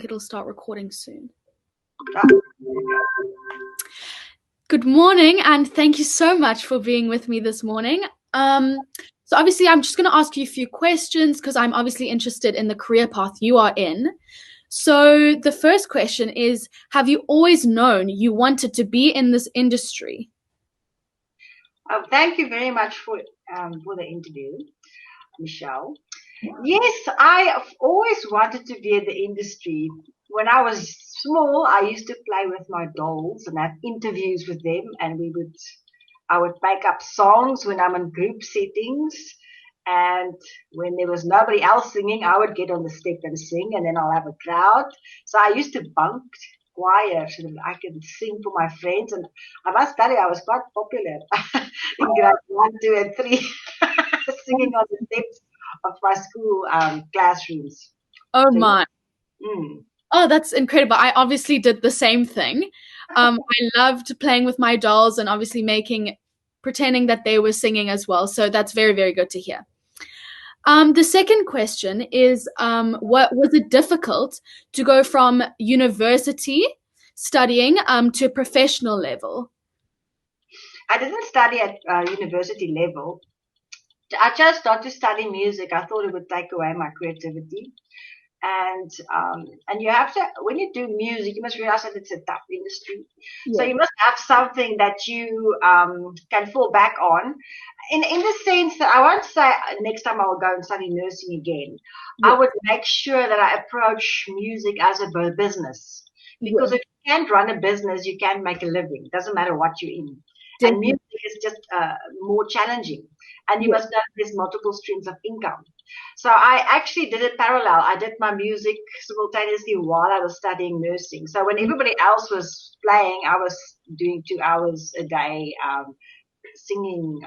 think it'll start recording soon. Ah, Good morning, and thank you so much for being with me this morning. So obviously, I'm just going to ask you a few questions because I'm obviously interested in the career path you are in. So the first question is, have you always known you wanted to be in this industry? thank you very much for the interview, Michelle. Yes, I have always wanted to be in the industry. When I was small, I used to play with my dolls and have interviews with them, and I would make up songs when I'm in group settings. And when there was nobody else singing, I would get on the step and sing, and then I'll have a crowd. So I used to bunk choir so that I could sing for my friends. And I must tell you, I was quite popular in grade 1, 2, and 3, singing on the steps of my school classrooms. Oh So, my. mm, Oh, that's incredible. I obviously did the same thing. I loved playing with my dolls and obviously pretending that they were singing as well. So that's very, very good to hear. The second question is, what was it difficult to go from university studying to a professional level? I didn't study at university level. I chose not to study music. I thought it would take away my creativity. And you have to, when you do music, you must realize that it's a tough industry. So Yeah. you must have something that you can fall back on. In the sense that I won't say next time I will go and study nursing again. I Yeah. would make sure that I approach music as a business, because Yeah. if you can't run a business, you can't make a living. It doesn't matter what you're in. And Definitely. music is just more challenging. And you Yeah. must know there's multiple streams of income. So I actually did it parallel. I did my music simultaneously while I was studying nursing. So when everybody else was playing, I was doing 2 hours a day singing,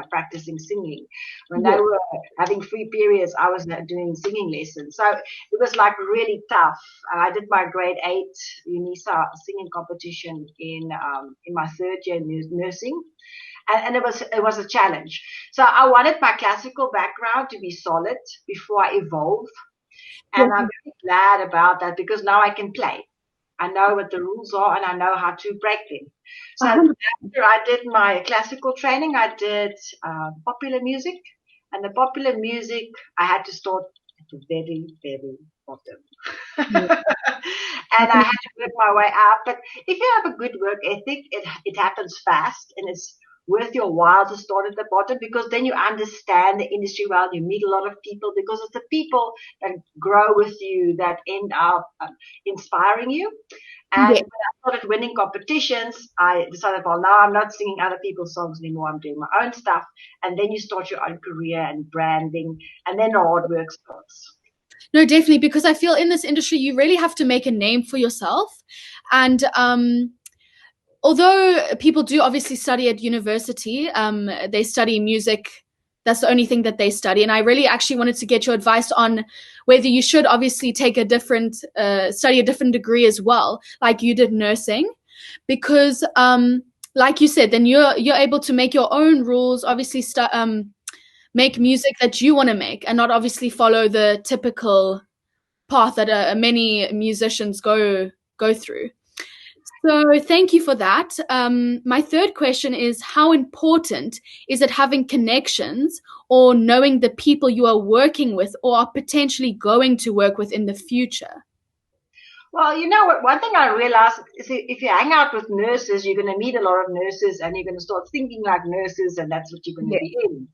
practicing singing. When they Yeah. were having free periods, I was doing singing lessons. So it was like really tough. I did my grade 8 UNISA singing competition in my third year nursing. And it was a challenge. So I wanted my classical background to be solid before I evolve, and I'm very glad about that because now I can play. I know what the rules are and I know how to break them. So after I did my classical training, I did popular music, and the popular music I had to start at the very, very bottom. And I had to work my way up. But if you have a good work ethic, it happens fast, and it's worth your while to start at the bottom, because then you understand the industry well. You meet a lot of people, because it's the people that grow with you that end up inspiring you. And Yeah. when I started winning competitions, I decided, well, now I'm not singing other people's songs anymore. I'm doing my own stuff. And then you start your own career and branding, and then the hard work starts. No, definitely, because I feel in this industry you really have to make a name for yourself. And although people do obviously study at university, they study music. That's the only thing that they study. And I really actually wanted to get your advice on whether you should obviously take study a different degree as well, like you did nursing, because like you said, then you're able to make your own rules, obviously make music that you want to make, and not obviously follow the typical path that many musicians go through. So thank you for that. My third question is, how important is it having connections or knowing the people you are working with or are potentially going to work with in the future? Well, you know what? One thing I realized is if you hang out with nurses, you're going to meet a lot of nurses, and you're going to start thinking like nurses, and that's what you're going to Yeah. be in.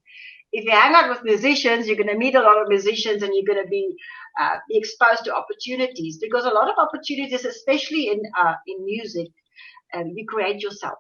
If you hang out with musicians, you're going to meet a lot of musicians, and you're going to be exposed to opportunities, because a lot of opportunities, especially in music, you create yourself.